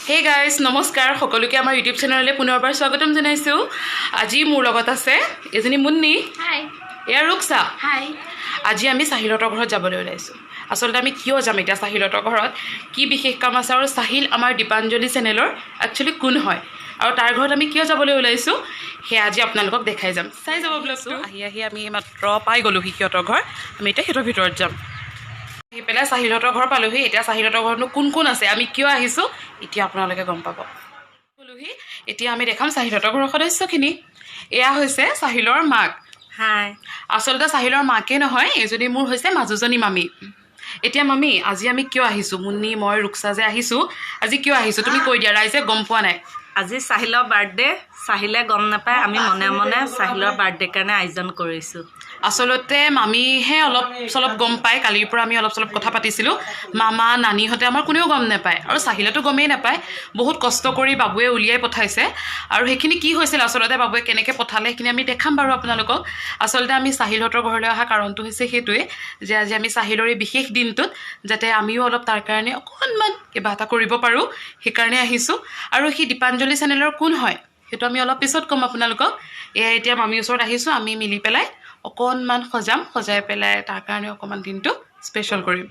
Hey guys, নমস্কাৰ সকলোকে আমাৰ ইউটিউব চেনেললৈ পুনৰবাৰ স্বাগতম জনাইছো। আজি মোৰ লগত আছে এজনী মুন্নি। হাই। এয়া ৰুকসা। হাই। আজি আমি সাহিলতৰ ঘৰত যাবলৈ ওলাইছো। আসলতে আমি কিয় যাম এটা সাহিলতৰ ঘৰত? কি বিশেষ কাম আছে আৰু সাহিল আমাৰ দীপাঞ্জলি চেনেলৰ একচুয়ালি কোন হয়? আৰু তাৰ ঘৰত আমি কিয় যাবলৈ ওলাইছো? হে আজি আপোনালোকক দেখাই যাম। চাই যাব ব্লগটো। আহি আমি মাত্ৰ পাই গলো সিহঁতৰ ঘৰ। আমি এটা হেতৰ ভিতৰত যাম। আহি পেলাই সাহিলতৰ ঘৰ পালোহি। এতিয়া সাহিলতৰ ঘৰতনো কোন কোন আছে? আমি কিয় আহিছো? এতিয়া আপোনালোকে গম পাব। বলুহি এতিয়া আমি দেখাম সাহিলতৰ ঘৰৰ সদস্যখিনি। এয়া হৈছে সাহিলৰ মাক। হাই। আসলতে সাহিলৰ মাকে নহয়, এজনী মোৰ হৈছে মাজুজনী মামী। এতিয়া মামী আজি আমি কিয় আহিছো? মুন্নি মই ৰুকসা যে আহিছো। আজি কিয় আহিছো তুমি কৈ দিয়া, ৰাইজে গম পোৱা নাই। আজি সাহিলৰ বাৰ্থডে, সাহিলে গম নাপায়, আমি মনে মনে সাহিলৰ বাৰ্থডে কাৰণে আয়োজন কৰিছো। আসলতে মামীহে অলপ চলপ গম পায়, কালিৰ পৰা আমি অলপ চলপ কথা পাতিছিলো। মামা নানিহঁতে আমাৰ কোনেও গম নাপায় আৰু সাহিলেতো গমেই নাপায়। বহুত কষ্ট কৰি বাবুৱে উলিয়াই পঠাইছে আৰু সেইখিনি কি হৈছিল আচলতে বাবুৱে কেনেকৈ পঠালে সেইখিনি আমি দেখাম বাৰু আপোনালোকক। আচলতে আমি সাহিলহঁতৰ ঘৰলৈ অহা কাৰণটো হৈছে সেইটোৱে যে আজি আমি সাহিলৰ এই বিশেষ দিনটোত যাতে আমিও অলপ তাৰ কাৰণে অকণমান কিবা এটা কৰিব পাৰোঁ সেইকাৰণে আহিছোঁ। আৰু সেই দীপাঞ্জলি চেনেলৰ কোন হয় সেইটো আমি অলপ পিছত ক'ম আপোনালোকক। এয়া এতিয়া মামীৰ ওচৰত আহিছোঁ, আমি মিলি পেলাই অকণমান সজাই পেলাই তাৰ কাৰণে অকণমান দিনটো স্পেচিয়েল কৰিম।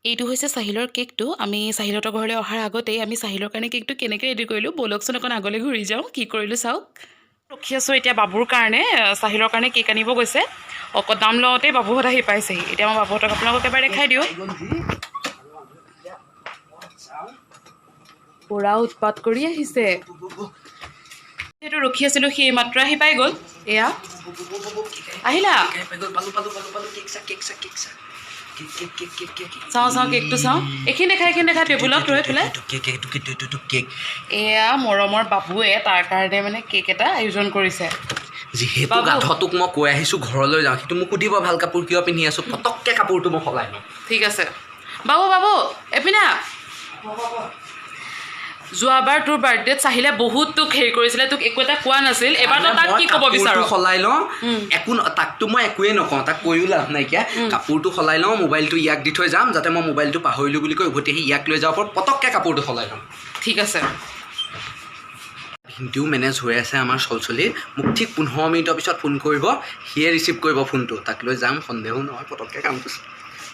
এইটো হৈছে সাহিলৰ কেকটো। আমি সাহিলহঁতৰ ঘৰলৈ অহাৰ আগতেই আমি সাহিলৰ কাৰণে কেকটো কেনেকৈ ৰেডি কৰিলোঁ ব'লকচোন অকণ আগলৈ ঘূৰি যাওঁ। কি কৰিলোঁ চাওক। ৰখি আছোঁ এতিয়া বাবুৰ কাৰণে, সাহিলৰ কাৰণে কেক আনিব গৈছে। দাম লওঁতেই বাবুহঁত আহি পাইছেহি। এতিয়া মই বাবুহঁতক আপোনালোকক এবাৰ দেখাই দিওঁ। পুৰা উৎপাত কৰি আহিছে। সেইটো ৰখি আছিলোঁ, সি মাত্ৰ আহি পাই গ'ল। এয়া আহিলা, চাওঁ কেকটো চাওঁ। এইখিনি দেখা টেবুলত ৰৈ পেলাই। এয়া মৰমৰ বাবুৱে তাৰ কাৰণে মানে কেক এটা আয়োজন কৰিছে। যিহেতু গাধটোক মই কৈ আহিছোঁ ঘৰলৈ যাওঁ, সেইটো মোক সুধিব ভাল কাপোৰ কিয় পিন্ধি আছোঁ, পটককৈ কাপোৰটো মই সলাই লওঁ। ঠিক আছে বাবু এপিনা। যোৱাবাৰ তোৰ বাৰ্থডেত চাহিলে বহুত তোক হেৰি কৰিছিলে, তোক একো এটা কোৱা নাছিল। এবাৰ তই তাক কি ক'ব বিচাৰ? সলাই লওঁ একো, তাকতো মই একোৱেই নকওঁ, তাক কৈও লাভ নাইকিয়া। কাপোৰটো সলাই লওঁ, মোবাইলটো ইয়াক দি থৈ যাম, যাতে মই মোবাইলটো পাহৰিলোঁ বুলি কৈ উভতি আহি ইয়াক লৈ যাব পাৰোঁ। পটককৈ কাপোৰটো সলাই লওঁ। ঠিক আছে। হিন্দীও মেনেজ হৈ আছে আমাৰ চলচলিৰ। মোক ঠিক 15 মিনিটৰ পিছত ফোন কৰিব, সিয়ে ৰিচিভ কৰিব ফোনটো। তাক লৈ যাম, সন্দেহো নহয়, পটককৈ কামটো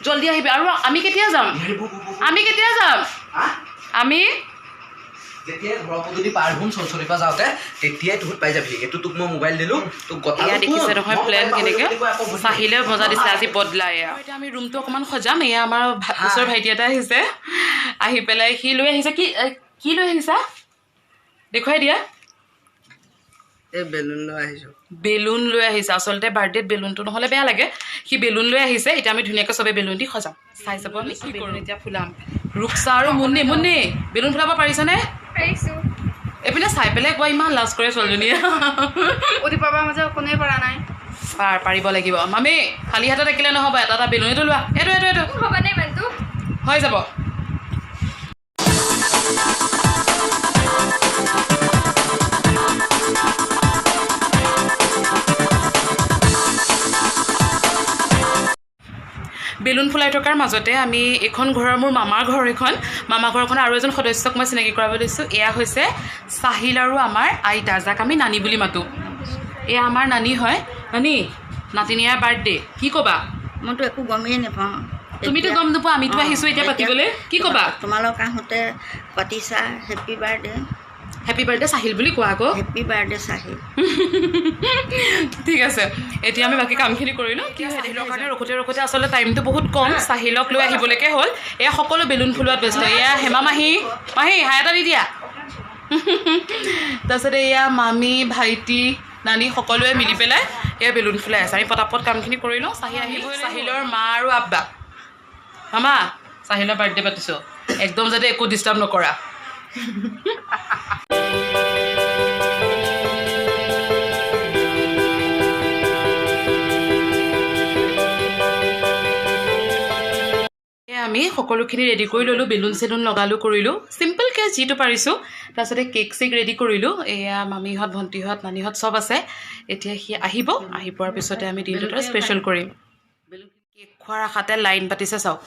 জল্দি আহিবি। আৰু আমি কেতিয়া যাম? আমি যেতিয়াই ঘৰৰ যদি পাৰ হ'ম চলচলিৰ পৰা যাওঁতে তেতিয়াই তোক পাই যাবি। এইটো তোক মই মোবাইল দিলোঁ, তোক এয়া দেখিছে নহয় প্লেন কেনেকৈ চাহিলে মজা দিছে আজি বদলাই। এয়া এতিয়া আমি ৰুমটো অকণমান সজাম। এয়া আমাৰ ওচৰৰ ভাইটি এটা আহিছে, আহি পেলাই সি লৈ আহিছে। কি লৈ আহিছা দেখুৱাই দিয়া। এই বেলুন লৈ আহিছোঁ। বেলুন লৈ আহিছে। আচলতে বাৰ্থডেত বেলুনটো নহ'লে বেয়া লাগে, সি বেলুন লৈ আহিছে। এতিয়া আমি ধুনীয়াকৈ চবেই বেলুন দি সজাম। চাই যাব আমি কি কৰোঁ। এতিয়া ফুলাম ৰুকসা আৰু মুন্নি বেলুন ফুলাব পাৰিছানে? পাৰিছোঁ। এইপিনে চাই পেলাই কোৱা, ইমান লাজ কৰে ছোৱালীজনীয়ে। পাবা মাজে কোনেও পৰা নাই। পাৰিব লাগিব। মামী খালী হাতত থাকিলে নহ'ব, এটা বেলুনটো লোৱা। এইটো হ'বনে ইমানটো? হৈ যাব। বেলুন ফুলাই থকাৰ মাজতে আমি এখন ঘৰৰ, মোৰ মামাৰ ঘৰ, মামা ঘৰখনৰ আৰু এজন সদস্যক মই চিনাকি কৰাব দিছোঁ। এয়া হৈছে সাহিল আৰু আমাৰ আইতা, যাক আমি নানী বুলি মাতোঁ। এয়া আমাৰ নানী হয়। নাতিনীয়াৰ বাৰ্থডে, কি ক'বা? মইতো একো গমেই নাপাওঁ। তুমিতো গম নোপোৱা, আমিতো আহিছোঁ এতিয়া পাতিবলৈ। কি ক'বা? তোমালোক আহোঁতে পাতিছা happy birthday. Happy birthday Sahil বুলি কোৱা আকৌ। Happy birthday Sahil. ঠিক আছে, এতিয়া আমি বাকী কামখিনি কৰি লওঁ। কি হয় সাহিলৰ কাৰণে ৰখোতে আচলতে টাইমটো বহুত কম, সাহিলক লৈ আহিবলৈকে হ'ল। এয়া সকলো বেলুন ফুলোৱাত ব্যস্ত। এয়া হেমা মাহী হাই এটা দি দিয়া। তাৰপিছতে এয়া মামী, ভাইটি, নানী সকলোৱে মিলি পেলাই এয়া বেলুন ফুলাই আছে। আমি পটাপট কামখিনি কৰি লওঁ। সাহিলৰ মা আৰু আব্বা, মামা সাহিলৰ বাৰ্থডে পাতিছোঁ, একদম যাতে একো ডিষ্টাৰ্ব নকৰা। আমি সকলোখিনি ৰেডি কৰি ল'লোঁ, বেলুন চেলুন লগালোঁ, কৰিলোঁ চিম্পলকৈ যিটো পাৰিছোঁ। তাৰপিছতে কেক চেক ৰেডি কৰিলোঁ। এয়া মামীহঁত, ভণ্টিহঁত, নানীহঁত চব আছে। এতিয়া সি আহিব, আহি পোৱাৰ পিছতে আমি দিনটোতে স্পেচিয়েল কৰিম। কেক খোৱাৰ আশাতে লাইন পাতিছে চাওক।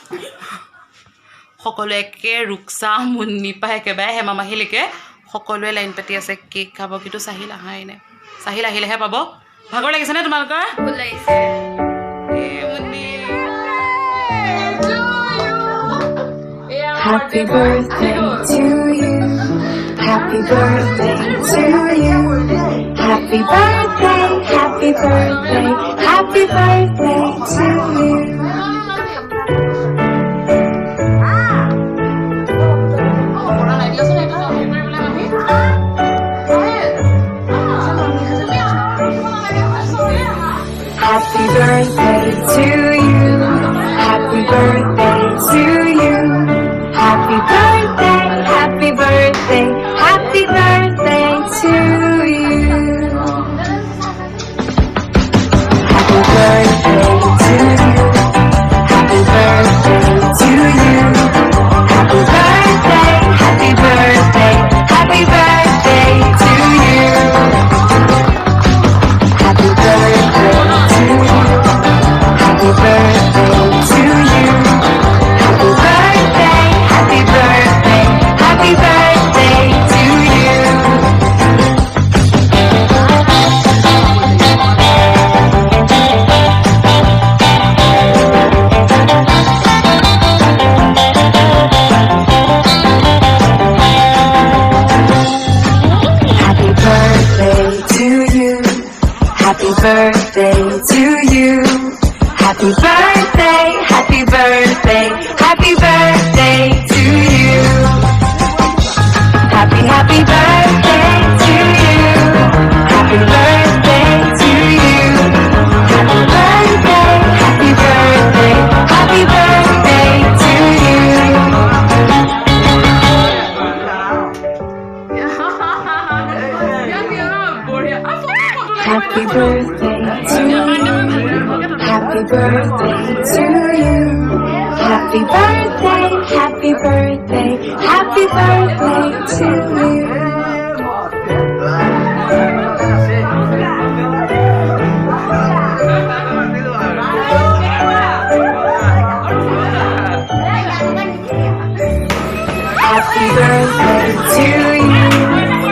সকলো একে ৰুকসা মুন্নি পাই একেবাৰে হেমা মাহিলৈকে সকলোৱে লাইন পাতি আছে কেক খাব কিন্তু চাহিল আহাই নাই চাহিল আহিলেহে পাব ভাগৰ লাগিছে নে তোমালোকৰ ভুল লাগিছে Happy birthday to you. Happy birthday to you. Happy birthday, happy birthday, happy birthday to you. Happy birthday to you. Happy birthday to you. Happy birthday, happy birthday, happy birthday to you. Happy birthday to you. Happy birthday to you. Happy birthday, happy birthday, happy birthday to you. Happy birthday to you. Happy birthday to you. Happy birthday, happy birthday, happy birthday to you. Happy birthday to you. Happy birthday to you. Happy birthday, happy birthday, happy birthday to you. Happy, happy birthday to you. Happy birthday to you. Happy birthday, happy birthday, happy birthday to you. Happy birthday to you. Happy birthday to you. Happy birthday, happy birthday, happy birthday to you. Happy birthday to you.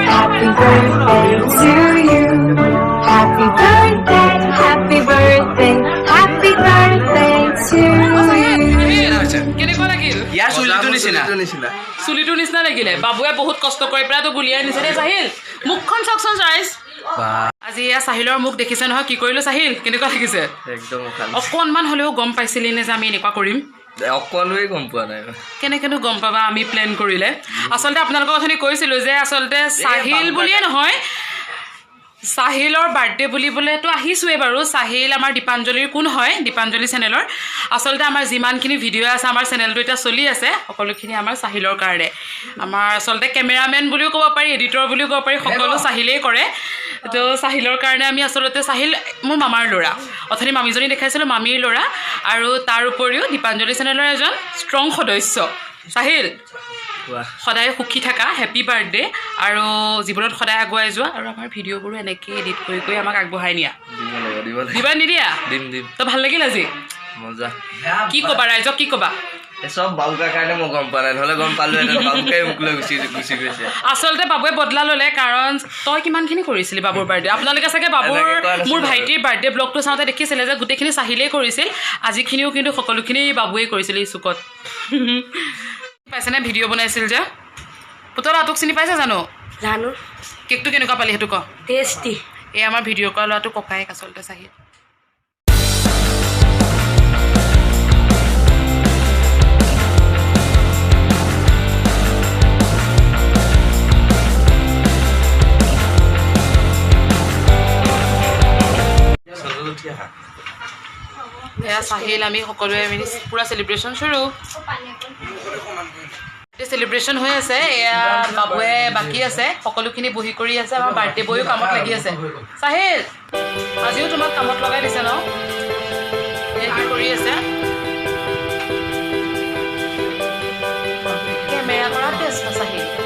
Happy birthday to you. Happy birthday, happy birthday, happy birthday to you. কেনেকুৱা লাগিল ইয়াৰ চুলিটো নিচিনা চুলিটোৰ নিচিনা লাগিলে বাবুৱে বহুত কষ্ট কৰি পেলাই তো গুলিয়াই নিছে দেই চাহিল মুখখন চাওকচোন ৰাইজ আজি এয়া চাহিলৰ মুখ দেখিছে নহয় কি কৰিলো চাহিল কেনেকুৱা লাগিছে একদম অকণমান হ'লেও গম পাইছিলি নে যে আমি এনেকুৱা কৰিম অকণোৱে গম পোৱা নাই কেনেকেনো গম পাবা আমি প্লেন কৰিলে আচলতে আপোনালোকৰ কথানি কৈছিলো যে আচলতে চাহিল বুলিয়ে নহয় চাহিলৰ বাৰ্থডে বুলিবলেতো আহিছোৱে বাৰু চাহিল আমাৰ দীপাঞ্জলিৰ কোন হয় দীপাঞ্জলি চেনেলৰ আচলতে আমাৰ যিমানখিনি ভিডিঅ' আছে আমাৰ চেনেলটো এতিয়া চলি আছে সকলোখিনি আমাৰ চাহিলৰ কাৰণে আমাৰ আচলতে কেমেৰামেন বুলিও ক'ব পাৰি এডিটৰ বুলিও ক'ব পাৰি সকলো চাহিলেই কৰে তো চাহিলৰ কাৰণে আমি আচলতে চাহিল মোৰ মামাৰ ল'ৰা অথনি মামীজনী দেখাইছিলোঁ মামীৰ ল'ৰা আৰু তাৰ উপৰিও দীপাঞ্জলি চেনেলৰ এজন ষ্ট্ৰং সদস্য চাহিল সদায় সুখী থাকা হেপী বাৰ্থডে আৰু জীৱনত সদায় আগুৱাই যোৱা আৰু আমাৰ ভিডিঅ'বোৰো এনেকৈ এডিট কৰি কৰি আমাক আগবঢ়াই নিয়া দিবা নিদিয়া তো ভাল লাগিল আজি মজা কি ক'বা ৰাইজক কি ক'বা চব বাবুকাৰ কাৰণে মই গম পোৱা নাই নহ'লে গম পালোঁ বাবুকাই মোক লৈ গুচি গৈছে আচলতে বাবুৱে বদলা ল'লে কাৰণ তই কিমানখিনি কৰিছিলি বাবুৰ বাৰ্থডে আপোনালোকে চাগে বাবুৰ মোৰ ভাইটিৰ বাৰ্থডে ব্লগটো চাওঁতে দেখিছিলে যে গোটেইখিনি চাহিলেই কৰিছিল আজিখিনিও কিন্তু সকলোখিনি বাবুৱে কৰিছিল এই চুকত পাইছেনে ভিডিঅ' বনাইছিল যে পুতলা তোক চিনি পাইছে জানো জানো কেকটো কেনেকুৱা পালি সেইটো ক টেষ্টি এই আমাৰ ভিডিঅ' কৰা ল'ৰাটো ককায়েক আচলতে চাহিল এয়া চাহিল আমি সকলোৱে মিলি পুৰা চেলিব্ৰেশ্যন চুৰু চেলিব্ৰেশ্যন হৈ আছে এয়া বাবুৱে বাকী আছে সকলোখিনি বহি কৰি আছে আমাৰ বাৰ্থডে বয়ো কামত লাগি আছে চাহিল আজিও তোমাক কামত লগাই দিছে ন হেল্প কৰি আছে কেমেৰা কৰা ব্যস্ত চাহিল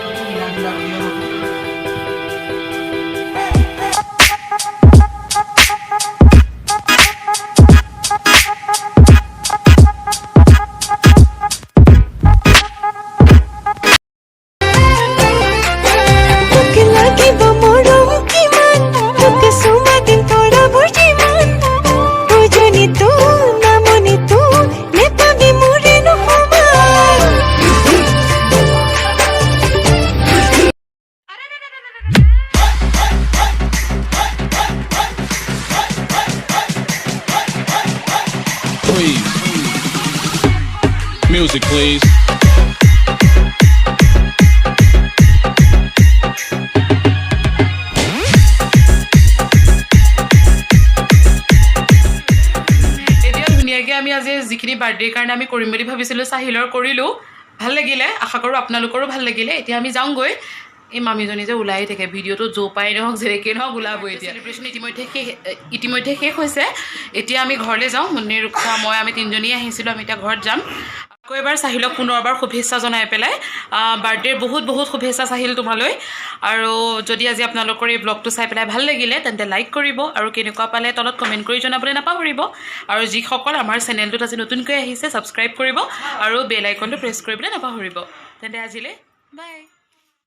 please. এতিয়া ধুনীয়াকৈ আমি আজি যিখিনি বাৰ্থডেৰ কাৰণে আমি কৰিম বুলি ভাবিছিলোঁ চাহিলৰ কৰিলোঁ ভাল লাগিলে আশা কৰোঁ আপোনালোকৰো ভাল লাগিলে এতিয়া আমি যাওঁগৈ এই মামীজনী যে ওলাই থাকে ভিডিঅ'টো য'ৰ পাই নহওক যেনেকৈ নহওক ওলাবই এতিয়া চেলিব্ৰেশ্যন ইতিমধ্যে শেষ হৈছে এতিয়া আমি ঘৰলৈ যাওঁ মুন্নি ৰুক্সা মই আমি তিনিজনীয়ে আহিছিলোঁ আমি এতিয়া ঘৰত যাম আকৌ এবাৰ চাহিলক পুনৰবাৰ শুভেচ্ছা জনাই পেলাই বাৰ্থডেৰ বহুত বহুত শুভেচ্ছা চাহিল তোমালৈ আৰু যদি আজি আপোনালোকৰ এই ব্লগটো চাই পেলাই ভাল লাগিলে তেন্তে লাইক কৰিব আৰু কেনেকুৱা পালে তলত কমেণ্ট কৰি জনাবলৈ নাপাহৰিব আৰু যিসকল আমাৰ চেনেলটোত আজি নতুনকৈ আহিছে ছাবস্ক্ৰাইব কৰিব আৰু বেল আইকনটো প্ৰেছ কৰিবলৈ নাপাহৰিব তেন্তে আজিলৈ বাই